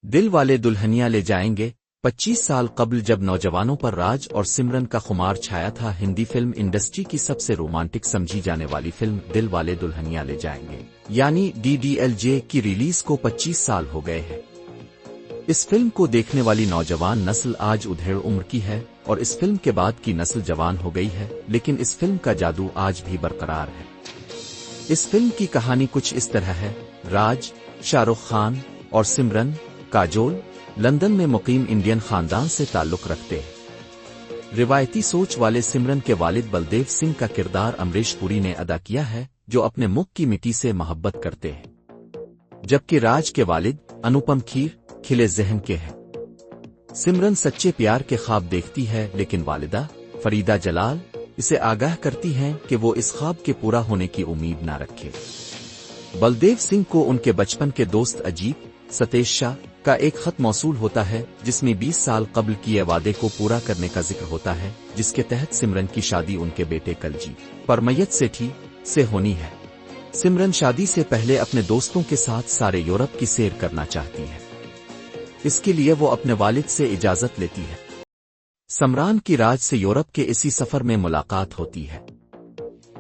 دل والے دلہنیا لے جائیں گے 25 سال قبل جب نوجوانوں پر راج اور سمرن کا خمار چھایا تھا، ہندی فلم انڈسٹری کی سب سے رومانٹک سمجھی جانے والی فلم دل والے دلہنیا لے جائیں گے یعنی DDLJ کی ریلیز کو 25 سال ہو گئے ہیں۔ اس فلم کو دیکھنے والی نوجوان نسل آج ادھیڑ عمر کی ہے اور اس فلم کے بعد کی نسل جوان ہو گئی ہے، لیکن اس فلم کا جادو آج بھی برقرار ہے۔ اس فلم کی کہانی کچھ اس طرح ہے۔ راج، شاہ رخ خان اور سمرن کاجول لندن میں مقیم انڈین خاندان سے تعلق رکھتے ہیں۔ روایتی سوچ والے سمرن کے والد بلدیو سنگھ کا کردار امریش پوری نے ادا کیا ہے، جو اپنے ملک کی مٹی سے محبت کرتے ہیں، جبکہ راج کے والد انوپم کھیر کھلے ذہن کے ہیں۔ سمرن سچے پیار کے خواب دیکھتی ہے، لیکن والدہ فریدہ جلال اسے آگاہ کرتی ہیں کہ وہ اس خواب کے پورا ہونے کی امید نہ رکھے۔ بلدیو سنگھ کو ان کے بچپن کے دوست اجیت ستیش شاہ کا ایک خط موصول ہوتا ہے، جس میں 20 سال قبل کیے وعدے کو پورا کرنے کا ذکر ہوتا ہے، جس کے تحت سمرن کی شادی ان کے بیٹے کلجی پرمیت سیٹھی سے ہونی ہے۔ سمرن شادی سے پہلے اپنے دوستوں کے ساتھ سارے یورپ کی سیر کرنا چاہتی ہے۔ اس کے لیے وہ اپنے والد سے اجازت لیتی ہے۔ سمران کی راج سے یورپ کے اسی سفر میں ملاقات ہوتی ہے۔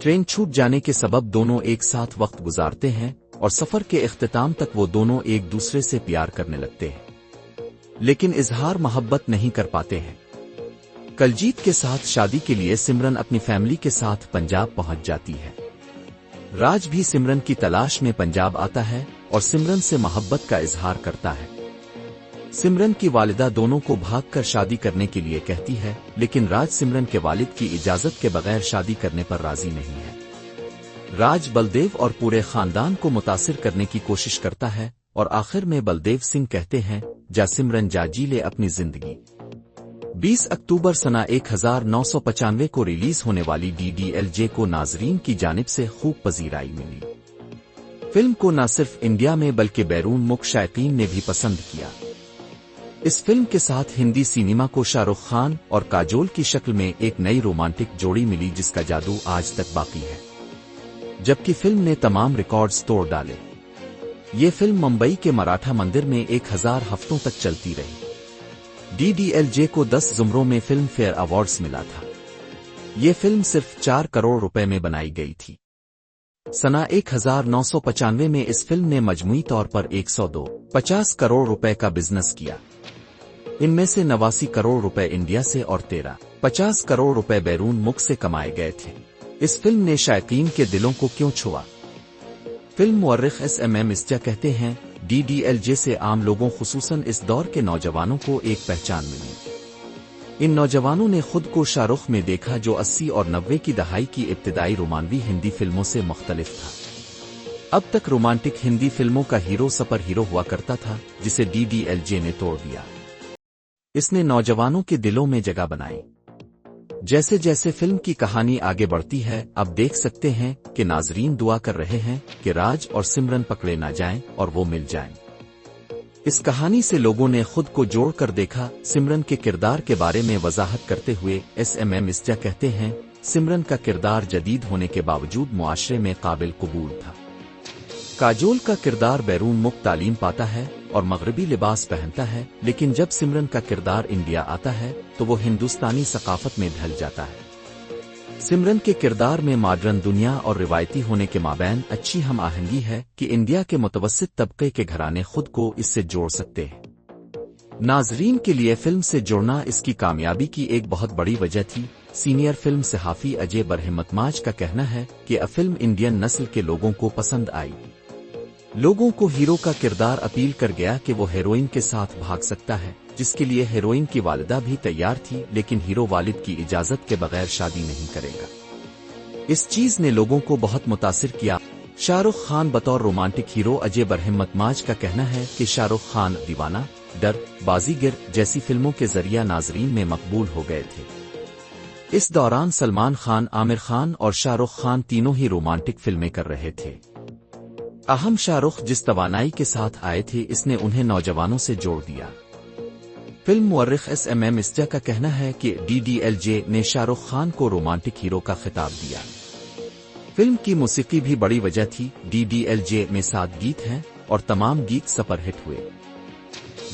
ٹرین چھوٹ جانے کے سبب دونوں ایک ساتھ وقت گزارتے ہیں اور سفر کے اختتام تک وہ دونوں ایک دوسرے سے پیار کرنے لگتے ہیں، لیکن اظہار محبت نہیں کر پاتے ہیں۔ کلجیت کے ساتھ شادی کے لیے سمرن اپنی فیملی کے ساتھ پنجاب پہنچ جاتی ہے۔ راج بھی سمرن کی تلاش میں پنجاب آتا ہے اور سمرن سے محبت کا اظہار کرتا ہے۔ سمرن کی والدہ دونوں کو بھاگ کر شادی کرنے کے لیے کہتی ہے، لیکن راج سمرن کے والد کی اجازت کے بغیر شادی کرنے پر راضی نہیں ہے۔ راج بلدیو اور پورے خاندان کو متاثر کرنے کی کوشش کرتا ہے اور آخر میں بلدیو سنگھ کہتے ہیں، جا سمرن جا جی لے اپنی زندگی۔ 20 اکتوبر سنہ 1995 کو ریلیز ہونے والی DDLJ کو ناظرین کی جانب سے خوب پذیرائی ملی۔ فلم کو نہ صرف انڈیا میں بلکہ بیرون ملک شائقین نے بھی پسند کیا۔ اس فلم کے ساتھ ہندی سینما کو شاہ رخ خان اور کاجول کی شکل میں ایک نئی رومانٹک جوڑی ملی، جس کا جادو آج تک باقی ہے، جبکہ فلم نے تمام ریکارڈز توڑ ڈالے۔ یہ فلم ممبئی کے مراٹھا مندر میں 1000 ہفتوں تک چلتی رہی۔ DDLJ کو 10 زمروں میں فلم فیئر ایوارڈز ملا تھا۔ یہ فلم صرف 4 کروڑ روپے میں بنائی گئی تھی۔ سنہ 1995 میں اس فلم نے مجموعی طور پر 150 کروڑ روپے کا بزنس کیا۔ ان میں سے 89 کروڑ روپے انڈیا سے اور 50 کروڑ روپے بیرون ملک سے کمائے گئے تھے۔ اس فلم نے شائقین کے دلوں کو کیوں چھوا؟ فلم مورخ SMM اسٹا کہتے ہیں، DDLJ سے عام لوگوں خصوصاً اس دور کے نوجوانوں کو ایک پہچان ملی۔ ان نوجوانوں نے خود کو شاہ رخ میں دیکھا، جو 80 اور 90 کی دہائی کی ابتدائی رومانوی ہندی فلموں سے مختلف تھا۔ اب تک رومانٹک ہندی فلموں کا ہیرو سپر ہیرو ہوا کرتا تھا، جسے DDLJ نے توڑ دیا۔ اس نے نوجوانوں کے دلوں میں جگہ بنائی۔ جیسے جیسے فلم کی کہانی آگے بڑھتی ہے، اب دیکھ سکتے ہیں کہ ناظرین دعا کر رہے ہیں کہ راج اور سمرن پکڑے نہ جائیں اور وہ مل جائیں۔ اس کہانی سے لوگوں نے خود کو جوڑ کر دیکھا۔ سمرن کے کردار کے بارے میں وضاحت کرتے ہوئے SMM اسٹا کہتے ہیں، سمرن کا کردار جدید ہونے کے باوجود معاشرے میں قابل قبول تھا۔ کاجول کا کردار بیرون ملک تعلیم پاتا ہے اور مغربی لباس پہنتا ہے، لیکن جب سمرن کا کردار انڈیا آتا ہے تو وہ ہندوستانی ثقافت میں ڈھل جاتا ہے۔ سمرن کے کردار میں ماڈرن دنیا اور روایتی ہونے کے مابین اچھی ہم آہنگی ہے کہ انڈیا کے متوسط طبقے کے گھرانے خود کو اس سے جوڑ سکتے ہیں۔ ناظرین کے لیے فلم سے جڑنا اس کی کامیابی کی ایک بہت بڑی وجہ تھی۔ سینئر فلم صحافی اجے برہمتماج کا کہنا ہے کہ فلم انڈین نسل کے لوگوں کو پسند آئی۔ لوگوں کو ہیرو کا کردار اپیل کر گیا کہ وہ ہیروئن کے ساتھ بھاگ سکتا ہے، جس کے لیے ہیروئن کی والدہ بھی تیار تھی، لیکن ہیرو والد کی اجازت کے بغیر شادی نہیں کرے گا۔ اس چیز نے لوگوں کو بہت متاثر کیا۔ شاہ رخ خان بطور رومانٹک ہیرو اجے برہمتماج کا کہنا ہے کہ شاہ رخ خان دیوانہ، ڈر، بازیگر جیسی فلموں کے ذریعہ ناظرین میں مقبول ہو گئے تھے۔ اس دوران سلمان خان، عامر خان اور شاہ رخ خان تینوں ہی رومانٹک فلمیں کر رہے تھے۔ اہم شاہ رخ جس توانائی کے ساتھ آئے تھے، اس نے انہیں نوجوانوں سے جوڑ دیا۔ فلم مورخ SMM اسٹا کا کہنا ہے کہ DDLJ نے شاہ رخ خان کو رومانٹک ہیرو کا خطاب دیا۔ فلم کی موسیقی بھی بڑی وجہ تھی۔ DDLJ میں 7 گیت ہیں اور تمام گیت سپر ہٹ ہوئے۔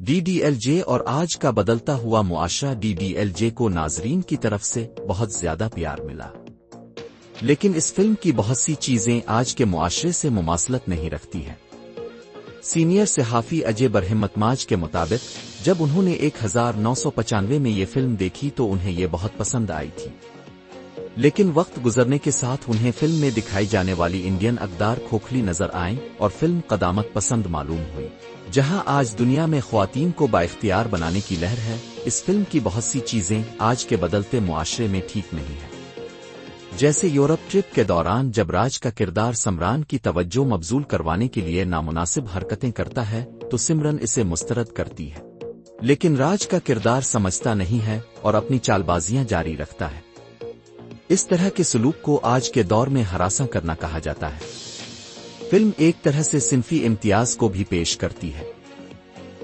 DDLJ اور آج کا بدلتا ہوا معاشرہ DDLJ کو ناظرین کی طرف سے بہت زیادہ پیار ملا، لیکن اس فلم کی بہت سی چیزیں آج کے معاشرے سے مماثلت نہیں رکھتی ہیں۔ سینئر صحافی اجے برہمتماج کے مطابق جب انہوں نے 1995 میں یہ فلم دیکھی تو انہیں یہ بہت پسند آئی تھی، لیکن وقت گزرنے کے ساتھ انہیں فلم میں دکھائی جانے والی انڈین اقدار کھوکھلی نظر آئیں اور فلم قدامت پسند معلوم ہوئی۔ جہاں آج دنیا میں خواتین کو بااختیار بنانے کی لہر ہے، اس فلم کی بہت سی چیزیں آج کے بدلتے معاشرے میں ٹھیک نہیں ہیں۔ جیسے یورپ ٹرپ کے دوران جب راج کا کردار سمران کی توجہ مبذول کروانے کے لیے نامناسب حرکتیں کرتا ہے تو سمرن اسے مسترد کرتی ہے، لیکن راج کا کردار سمجھتا نہیں ہے اور اپنی چال بازیاں جاری رکھتا ہے۔ اس طرح کے سلوک کو آج کے دور میں ہراساں کرنا کہا جاتا ہے۔ فلم ایک طرح سے صنفی امتیاز کو بھی پیش کرتی ہے۔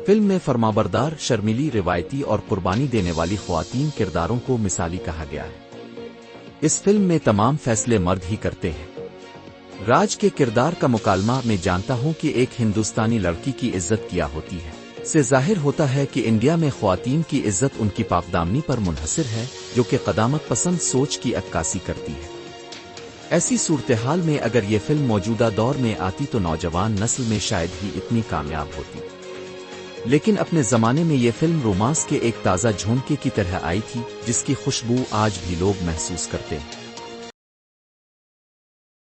فلم میں فرمانبردار، شرمیلی، روایتی اور قربانی دینے والی خواتین کرداروں کو مثالی کہا گیا ہے۔ اس فلم میں تمام فیصلے مرد ہی کرتے ہیں۔ راج کے کردار کا مکالمہ میں جانتا ہوں کہ ایک ہندوستانی لڑکی کی عزت کیا ہوتی ہے سے ظاہر ہوتا ہے کہ انڈیا میں خواتین کی عزت ان کی پاکدامنی پر منحصر ہے، جو کہ قدامت پسند سوچ کی عکاسی کرتی ہے۔ ایسی صورتحال میں اگر یہ فلم موجودہ دور میں آتی تو نوجوان نسل میں شاید ہی اتنی کامیاب ہوتی، لیکن اپنے زمانے میں یہ فلم رومانس کے ایک تازہ جھونکے کی طرح آئی تھی جس کی خوشبو آج بھی لوگ محسوس کرتے ہیں۔